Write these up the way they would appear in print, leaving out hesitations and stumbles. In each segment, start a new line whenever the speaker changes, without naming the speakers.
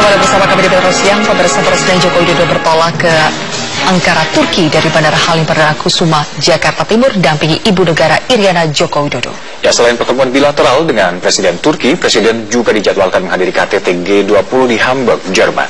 Kembali bersama kami di Metro Siang, pemirsa. Presiden Joko Widodo bertolak ke Ankara, Turki dari Bandara Halim Perdana Kusuma, Jakarta Timur, dampingi Ibu Negara Iriana Joko Widodo.
Ya, selain pertemuan bilateral dengan Presiden Turki, Presiden juga dijadwalkan menghadiri KTT G20 di Hamburg, Jerman.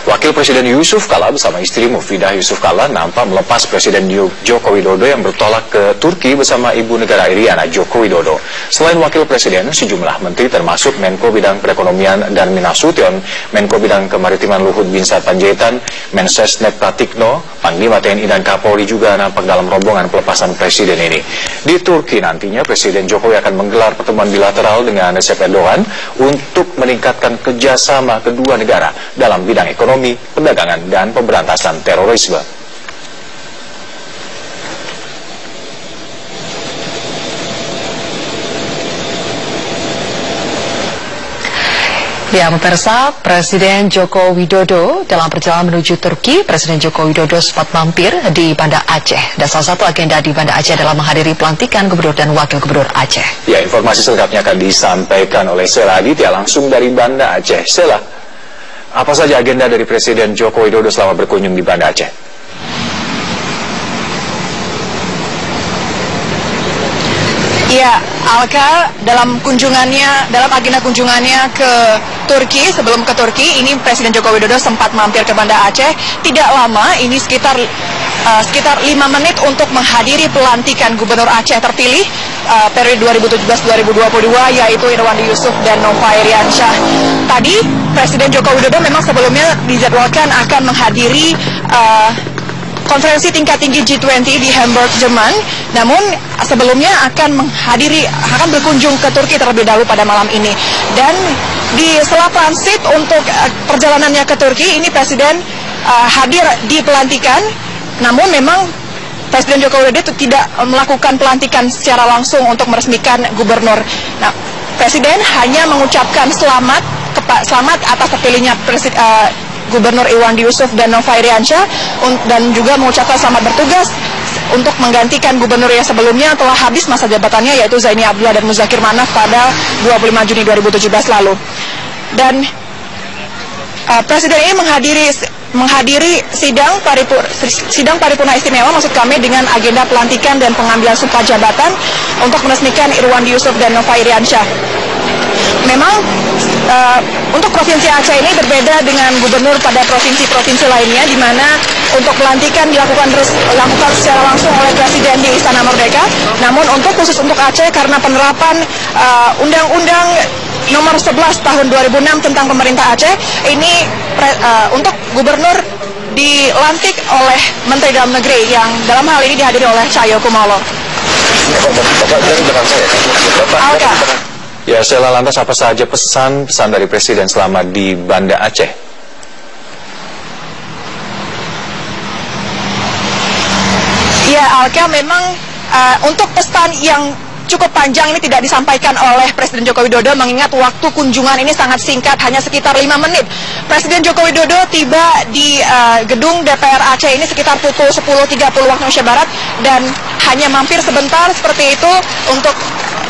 Wakil Presiden Yusuf Kala bersama istri Mufidah Yusuf Kala nampak melepas Presiden Joko Widodo yang bertolak ke Turki bersama Ibu Negara Iriana Joko Widodo. Selain Wakil Presiden, sejumlah menteri termasuk Menko Bidang Perekonomian Darmin Nasution, Menko Bidang Kemaritiman Luhut Binsar Panjaitan, Mensesnek Pratikno, Panglima TNI dan Kapolri juga nampak dalam rombongan pelepasan Presiden ini. Di Turki nantinya Presiden Jokowi akan menggelar pertemuan bilateral dengan Recep Erdogan untuk meningkatkan kerjasama kedua negara dalam bidang ekonomi, perdagangan, dan pemberantasan terorisme.
Ya, pemirsa, Presiden Joko Widodo dalam perjalanan menuju Turki, Presiden Joko Widodo sempat mampir di Banda Aceh. Dan salah satu agenda di Banda Aceh adalah menghadiri pelantikan Gubernur dan Wakil Gubernur Aceh.
Ya, informasi selengkapnya akan disampaikan oleh Sela Aditya langsung dari Banda Aceh. Sela, apa saja agenda dari Presiden Joko Widodo selama berkunjung di Banda Aceh?
Ya, Alka, dalam agenda kunjungannya ke Turki, sebelum ke Turki, ini Presiden Joko Widodo sempat mampir ke Banda Aceh. Tidak lama, ini sekitar 5 menit untuk menghadiri pelantikan Gubernur Aceh terpilih periode 2017-2022, yaitu Irwandi Yusuf dan Nova Iriansyah. Tadi Presiden Joko Widodo memang sebelumnya dijadwalkan akan menghadiri konferensi tingkat tinggi G20 di Hamburg, Jerman. Namun sebelumnya akan berkunjung ke Turki terlebih dahulu pada malam ini. Dan di setelah transit untuk perjalanannya ke Turki, ini Presiden hadir di pelantikan. Namun memang Presiden Joko Widodo tidak melakukan pelantikan secara langsung untuk meresmikan gubernur. Nah, Presiden hanya mengucapkan selamat atas terpilihnya Gubernur Irwandi Yusuf dan Nova Iriansyah, dan juga mengucapkan selamat bertugas untuk menggantikan gubernur yang sebelumnya telah habis masa jabatannya, yaitu Zaini Abdullah dan Muzakir Manaf pada 25 Juni 2017 lalu. Dan Presiden ini menghadiri sidang paripurna istimewa, maksud kami, dengan agenda pelantikan dan pengambilan sumpah jabatan untuk meresmikan Irwandi Yusuf dan Nova Iriansyah. Memang untuk Provinsi Aceh ini berbeda dengan gubernur pada provinsi-provinsi lainnya, di mana untuk pelantikan dilakukan secara langsung oleh Presiden di Istana Merdeka. Namun khusus untuk Aceh, karena penerapan Undang-Undang Nomor 11 Tahun 2006 tentang Pemerintah Aceh, ini untuk gubernur dilantik oleh Menteri Dalam Negeri, yang dalam hal ini dihadiri oleh Cahyokumolo. Alka.
Ya, Sela, lantas apa saja pesan-pesan dari Presiden selama di Banda Aceh?
Ya, Alka, memang untuk pesan yang cukup panjang ini tidak disampaikan oleh Presiden Joko Widodo, mengingat waktu kunjungan ini sangat singkat, hanya sekitar 5 menit. Presiden Joko Widodo tiba di gedung DPR Aceh ini sekitar pukul 10.30 waktu Indonesia Barat, dan hanya mampir sebentar seperti itu untuk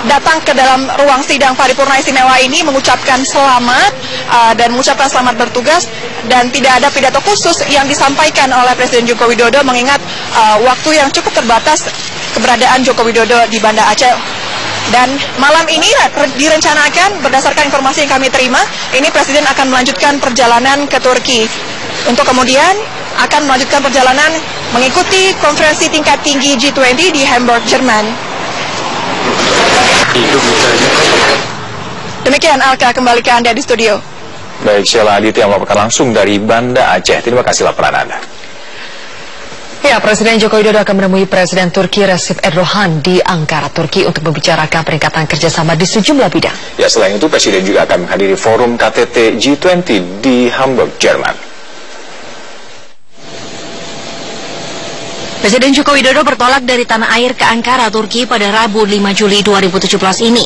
datang ke dalam ruang sidang paripurna istimewa ini, mengucapkan selamat dan mengucapkan selamat bertugas, dan tidak ada pidato khusus yang disampaikan oleh Presiden Joko Widodo, mengingat waktu yang cukup terbatas keberadaan Joko Widodo di Banda Aceh. Dan malam ini direncanakan, berdasarkan informasi yang kami terima, ini Presiden akan melanjutkan perjalanan ke Turki untuk kemudian akan melanjutkan perjalanan mengikuti konferensi tingkat tinggi G20 di Hamburg, Jerman. Demikian, Alka, kembali ke Anda di studio.
Baik, Sela Aditya yang melaporkan langsung dari Banda Aceh. Terima kasih laporan Anda.
Ya, Presiden Joko Widodo akan menemui Presiden Turki Recep Erdogan di Ankara, Turki, untuk membicarakan peningkatan kerjasama di sejumlah bidang.
Ya, selain itu Presiden juga akan menghadiri forum KTT G20 di Hamburg, Jerman.
Presiden Joko Widodo bertolak dari tanah air ke Ankara, Turki pada Rabu 5 Juli 2017 ini.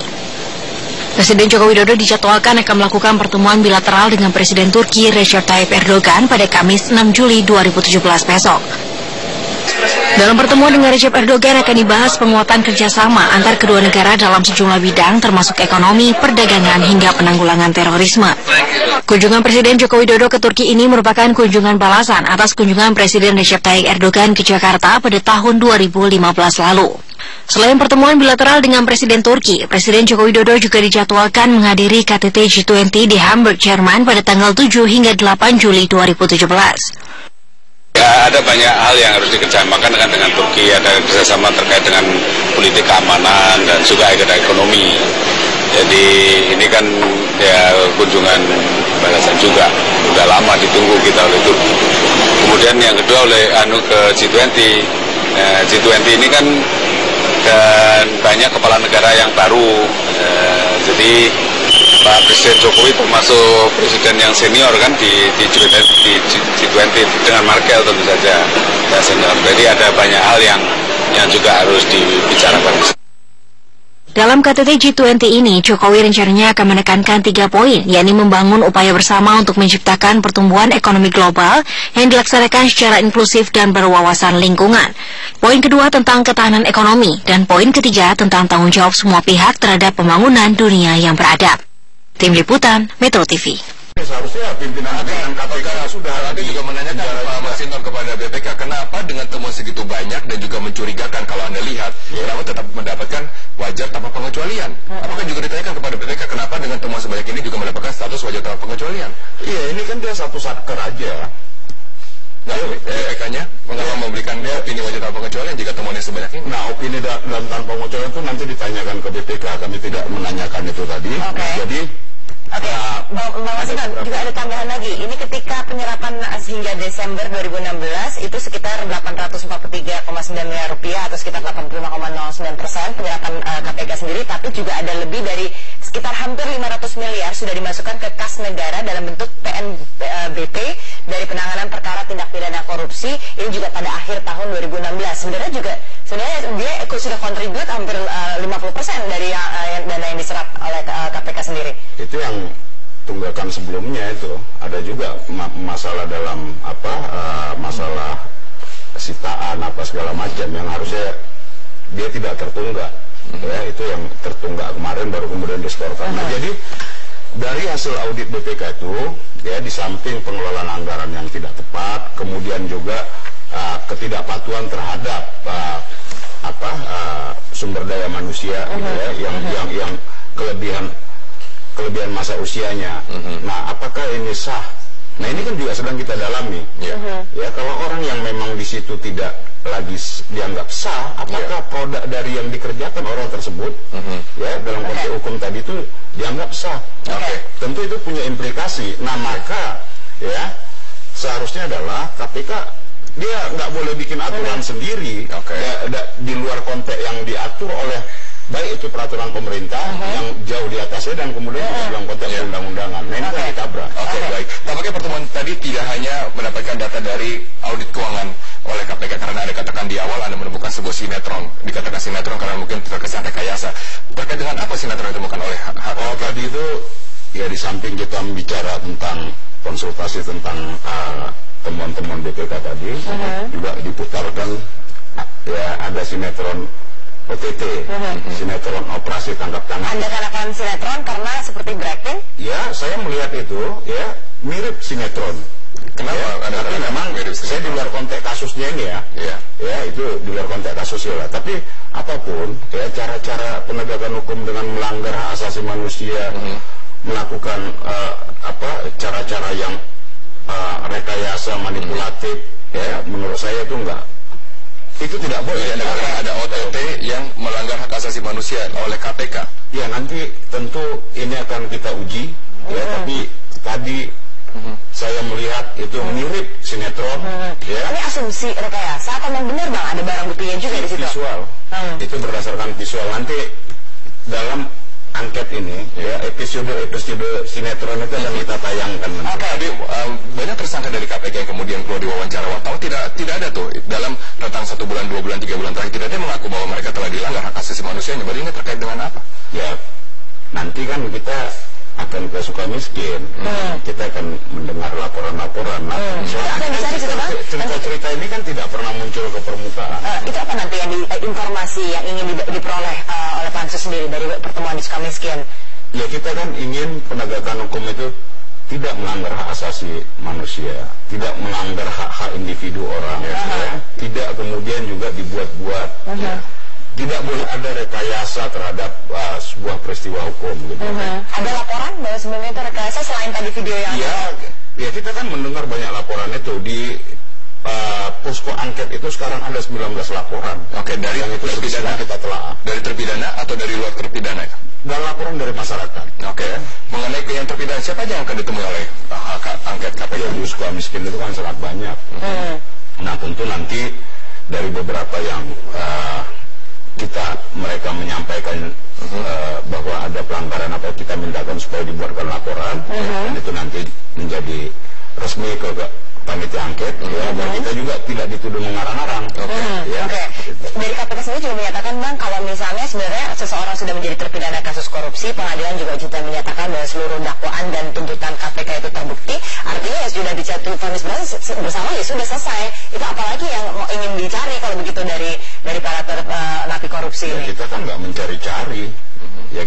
Presiden Joko Widodo dijadwalkan akan melakukan pertemuan bilateral dengan Presiden Turki Recep Tayyip Erdogan pada Kamis 6 Juli 2017 besok. Dalam pertemuan dengan Recep Erdogan akan dibahas penguatan kerjasama antar kedua negara dalam sejumlah bidang termasuk ekonomi, perdagangan, hingga penanggulangan terorisme. Kunjungan Presiden Joko Widodo ke Turki ini merupakan kunjungan balasan atas kunjungan Presiden Recep Tayyip Erdogan ke Jakarta pada tahun 2015 lalu. Selain pertemuan bilateral dengan Presiden Turki, Presiden Joko Widodo juga dijadwalkan menghadiri KTT G20 di Hamburg, Jerman pada tanggal 7 hingga 8 Juli 2017.
Ya, ada banyak hal yang harus dikerjasamakan dengan Turki, ada kerjasama terkait dengan politik keamanan dan juga ekonomi. Jadi ini kan ya kunjungan balasan juga, udah lama ditunggu kita oleh Turki. Kemudian yang kedua oleh ke G20. G20 ini kan dan banyak kepala negara yang baru. Jadi Pak Presiden Jokowi termasuk presiden yang senior kan di G20 dengan Merkel tentu saja ya senior. Jadi ada banyak hal yang juga harus dibicarakan.
Dalam KTT G20 ini, Jokowi rencananya akan menekankan 3 poin, yakni membangun upaya bersama untuk menciptakan pertumbuhan ekonomi global yang dilaksanakan secara inklusif dan berwawasan lingkungan. Poin kedua tentang ketahanan ekonomi, dan poin ketiga tentang tanggung jawab semua pihak terhadap pembangunan dunia yang beradab. Tim Liputan, Metro TV.
Seharusnya pimpinan KPK sudah ada juga menanyakan Pak Masinton kepada BPK, kenapa dengan temuan segitu banyak dan juga mencurigakan kalau Anda lihat, kenapa tetap mendapatkan wajar tanpa pengecualian? Apakah juga ditanyakan kepada BPK, kenapa dengan temuan sebanyak ini juga mendapatkan status wajar tanpa pengecualian? Iya, ini kan dia satu satker aja. Nah, BPK-nya mengapa memberikan dia opini wajar tanpa pengecualian jika temuannya sebanyak ini? Nah, opini dan tanpa pengecualian itu nanti ditanyakan ke BPK. Kami tidak menanyakan itu tadi. Jadi
Oke, Mbak Masinton, juga ada tambahan lagi. Ini ketika penyerapan hingga Desember 2016 itu sekitar 843,9 miliar rupiah atau sekitar 85,09% penyerapan KPK sendiri, tapi juga ada lebih dari sekitar hampir 500 miliar sudah dimasukkan ke kas negara dalam bentuk PNBP dari penanganan perkara tindak pidana korupsi. Ini juga pada akhir tahun 2016. Sebenarnya dia sudah kontribut hampir 50% dari dana yang diserap oleh KPK sendiri. Itu yang
tunggakan sebelumnya itu ada juga masalah dalam masalah sitaan segala macam yang harusnya dia tidak tertunggak. Ya, itu yang tertunggak kemarin baru kemudian disetorkan. Nah, jadi dari hasil audit BPK itu ya, di samping pengelolaan anggaran yang tidak tepat, kemudian juga ketidakpatuhan terhadap sumber daya manusia gitu ya, yang kelebihan masa usianya. Nah, apakah ini sah? Nah, ini kan juga sedang kita dalami. Ya, kalau orang yang memang di situ tidak lagi dianggap sah, apakah produk dari yang dikerjakan orang tersebut, ya dalam konteks hukum tadi itu dianggap sah? Tentu itu punya implikasi. Nah, maka ya seharusnya adalah KPK dia nggak boleh bikin aturan sendiri di luar konteks yang diatur oleh baik itu peraturan pemerintah yang jauh di atasnya dan kemudian dalam konteks undang-undangan. Nah, ini kan ditabrak. Baik. Tampaknya pertemuan tadi tidak hanya mendapatkan data dari audit keuangan oleh KPK karena Anda katakan di awal Anda menemukan sebuah sinetron. Dikatakan sinetron karena mungkin terkesan rekayasa. Terkait dengan apa sinetron yang ditemukan oleh tadi itu ya, di samping kita bicara tentang konsultasi tentang temuan-temuan BPK tadi, juga diputarkan ya ada sinetron OTT, sinetron operasi tangkap tangan.
Anda katakan sinetron karena seperti Breaking?
Ya, saya melihat itu ya mirip sinetron. Kenapa? Ya, karena memang saya di luar konteks kasusnya ini ya, ya itu di luar konteks kasusnya lah. Tapi apapun ya, cara-cara penegakan hukum dengan melanggar hak asasi manusia, melakukan cara-cara yang rekayasa, manipulatif, ya menurut saya itu enggak. Itu tidak boleh. Ya, ada OTT yang melanggar hak asasi manusia oleh KPK. Ya, nanti tentu ini akan kita uji. Ya, tapi tadi saya melihat itu mirip sinetron. Ya.
Ini asumsi rekayasa atau memang benar Bang ada barang buktinya juga di situ?
Visual. Itu berdasarkan visual. Nanti dalam angket ini, ya episode sinetron itu akan kita tayangkan. Tapi banyak tersangka dari KPK yang kemudian keluar di wawancara wartawan tidak ada tuh dalam rentang 1 bulan, 2 bulan, 3 bulan terakhir tidak ada yang mengaku bahwa mereka telah dilanggar hak asasi manusianya. Berarti ini terkait dengan apa? Ya nanti kan kita akan ke Sukamiskin, kita akan mendengar laporan-laporan. Cerita-cerita ini kan tidak pernah muncul ke permukaan.
Itu apa nanti yang informasi yang ingin diperoleh oleh Pansus sendiri dari pertemuan di Sukamiskin?
Ya kita kan ingin penegakan hukum itu tidak melanggar hak asasi manusia, tidak melanggar hak-hak individu orang, ya. Tidak kemudian juga dibuat-buat, ya. Tidak boleh ada rekayasa terhadap sebuah peristiwa hukum, gitu.
Ada laporan bahwa sebenarnya itu rekayasa selain tadi video yang
ya kita kan mendengar banyak laporan itu di posko angket itu sekarang ada 19 laporan.
Oke, dari
yang itu terpidana kita telah.
Dari terpidana atau dari luar terpidana?
Dan laporan dari masyarakat.
Oke. Mengenai yang terpidana, siapa aja yang akan ditemui oleh angket KPK?
Ya, suka miskin itu kan sangat banyak. Nah, tentu nanti dari beberapa yang mereka menyampaikan bahwa ada pelanggaran apa, kita mintakan supaya dibuatkan laporan, dan itu nanti menjadi resmi ke panitia angket, ya, dan kita juga tidak dituduh mengarang-arang. Ya.
Dari KPK sendiri juga menyatakan, Bang, kalau misalnya sebenarnya seseorang sudah menjadi terpidana kasus korupsi, pengadilan juga menyatakan bahwa seluruh dakwaan dan tuntutan KPK itu terbukti, artinya ya sudah dijatuhi vonis bersama, ya sudah selesai. Itu apalagi yang ingin dicari kalau begitu dari para napi korupsi ini?
Kita kan nggak mencari-cari, ya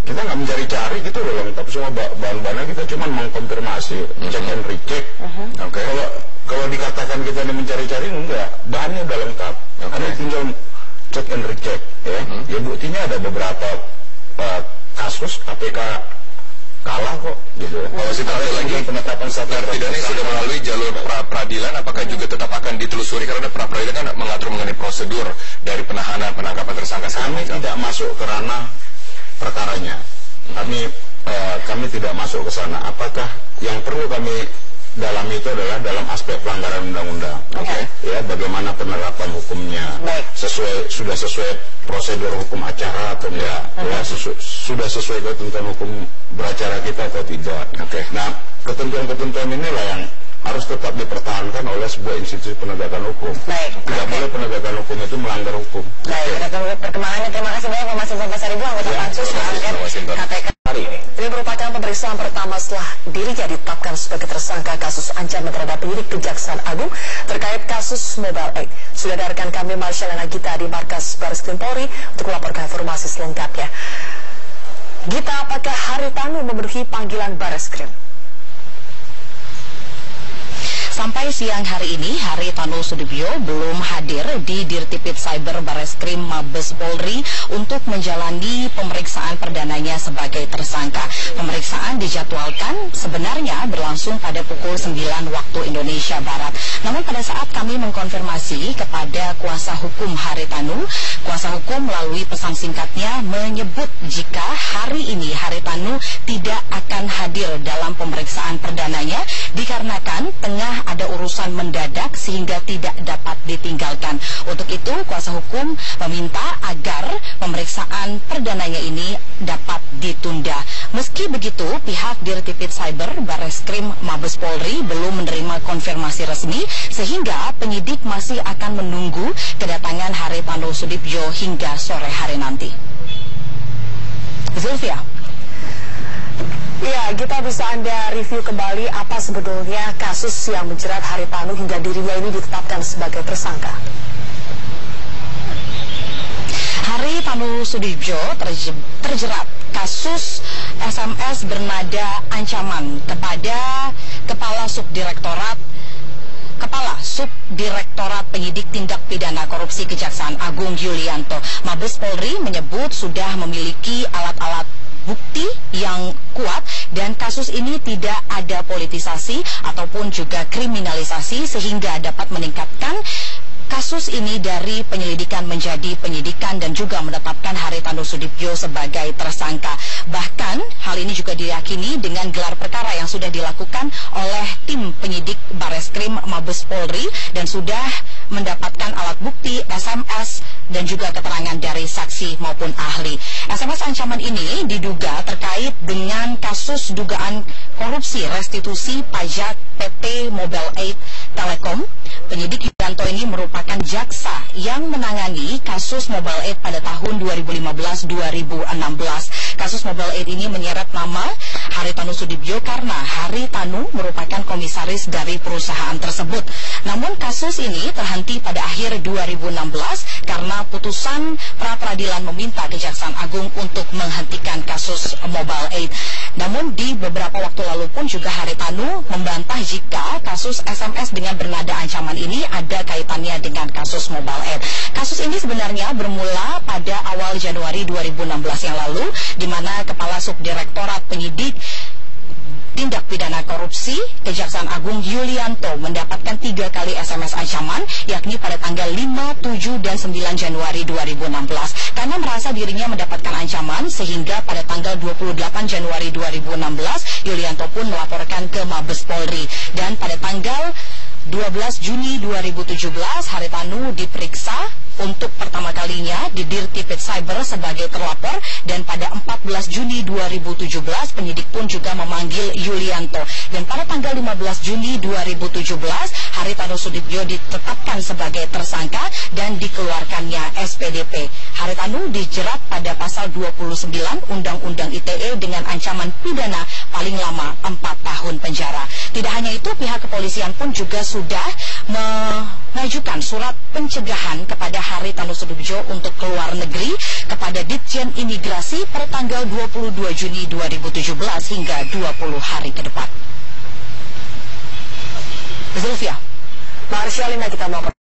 kita nggak mencari-cari, kita udah lengkap semua bahan-bahannya, kita cuma mengkonfirmasi, check and recheck. Kalau dikatakan kita ini mencari-cari, enggak, bahannya udah lengkap. Karena tinggal check and recheck, ya. Ya buktinya ada beberapa kasus KPK kalah kok, gitu.
Kalau kita lagi
penetapan
terpidana sudah melalui jalur pra-peradilan, apakah juga tetap akan ditelusuri karena pra-peradilan kan mengatur mengenai prosedur dari penahanan, penangkapan tersangka?
Kami tidak masuk ke ranah perkaranya. Kami tidak masuk ke sana. Apakah yang perlu kami dalami itu adalah dalam aspek pelanggaran undang-undang, ya, bagaimana penerapan hukumnya, sudah sesuai prosedur hukum acara atau enggak, ya, sudah sesuai ketentuan hukum beracara kita atau tidak. Nah, ketentuan-ketentuan inilah yang harus tetap dipertahankan oleh sebuah institusi penegakan hukum. Tidak boleh penegakan hukum itu melanggar hukum.
Perkembangannya, terima kasih banyak Pak Masinton Pasaribu, anggota Pansus Angket KPK.
Ini merupakan pemeriksaan pertama setelah dirinya ditetapkan sebagai tersangka kasus ancaman terhadap penyidik Kejaksaan Agung terkait kasus Mobile Aid. Sudah ada rekan kami Marsyalana Gita di markas Barreskrim Polri untuk melaporkan informasi selengkapnya. Gita, apakah Haritanu memenuhi panggilan Barreskrim?
Sampai siang hari ini, Haritanu Sudibyo belum hadir di Dirtipid Cyber Barreskrim Mabes Polri untuk menjalani pemeriksaan perdananya sebagai tersangka. Pemeriksaan dijadwalkan sebenarnya berlangsung pada pukul 9 waktu Indonesia Barat. Namun pada saat kami mengkonfirmasi kepada kuasa hukum Haritanu, kuasa hukum melalui pesan singkatnya menyebut jika hari ini Haritanu tidak akan hadir dalam pemeriksaan perdananya dikarenakan tengah ada urusan mendadak sehingga tidak dapat ditinggalkan. Untuk itu, kuasa hukum meminta agar pemeriksaan perdananya ini dapat ditunda. Meski begitu, pihak Dirtipid Cyber Barreskrim Mabes Polri belum menerima konfirmasi resmi sehingga penyidik masih akan menunggu kedatangan Haritanu Sudibyo hingga sore hari nanti. Zulfia.
Ya, kita bisa Anda review kembali apa sebetulnya kasus yang menjerat Haritanu hingga dirinya ini ditetapkan sebagai tersangka.
Haritanu Sudibyo terjerat kasus SMS bernada ancaman kepada Kepala Subdirektorat Penyidik Tindak Pidana Korupsi Kejaksaan Agung Yulianto. Mabes Polri menyebut sudah memiliki alat-alat bukti yang kuat dan kasus ini tidak ada politisasi ataupun juga kriminalisasi sehingga dapat meningkatkan kasus ini dari penyelidikan menjadi penyidikan dan juga menetapkan Haritanu Sudibyo sebagai tersangka. Bahkan hal ini juga diyakini dengan gelar perkara yang sudah dilakukan oleh tim penyidik Barreskrim Mabes Polri dan sudah mendapatkan alat bukti SMS dan juga keterangan dari saksi maupun ahli. SMS ancaman ini diduga terkait dengan kasus dugaan korupsi restitusi pajak PT Mobile Aid Telekom. Penyidik Yulianto ini merupakan jaksa yang menangani kasus Mobile Aid pada tahun 2015-2016. Kasus Mobile Aid ini menyeret nama Haritanu Sudibyo karena Haritanu merupakan komisaris dari perusahaan tersebut. Namun kasus ini terhenti nanti pada akhir 2016 karena putusan pra-peradilan meminta Kejaksaan Agung untuk menghentikan kasus Mobile Aid. Namun di beberapa waktu lalu pun juga Haritanu membantah jika kasus SMS dengan bernada ancaman ini ada kaitannya dengan kasus Mobile Aid. Kasus ini sebenarnya bermula pada awal Januari 2016 yang lalu, di mana Kepala Subdirektorat Penyidik Tindak Pidana Korupsi Kejaksaan Agung Yulianto mendapatkan 3 kali SMS ancaman, yakni pada tanggal 5, 7, dan 9 Januari 2016. Karena merasa dirinya mendapatkan ancaman, sehingga pada tanggal 28 Januari 2016, Yulianto pun melaporkan ke Mabes Polri. Dan pada tanggal 12 Juni 2017, Haritanu diperiksa untuk pertama kalinya di Dirtipid Cyber sebagai terlapor, dan pada 14 Juni 2017 penyidik pun juga memanggil Yulianto, dan pada tanggal 15 Juni 2017 Haritanu Sudibyo ditetapkan sebagai tersangka dan dikeluarkannya SPDP. Haritanu dijerat pada pasal 29 Undang-Undang ITE dengan ancaman pidana paling lama 4 tahun penjara. Tidak hanya itu, pihak kepolisian pun juga sudah mengajukan surat pencegahan kepada Haritanu Sudibyo untuk keluar negeri kepada Ditjen Imigrasi pada tanggal 22 Juni 2017 hingga 20 hari ke depan.
Zulfia, Marsyalina, kita mau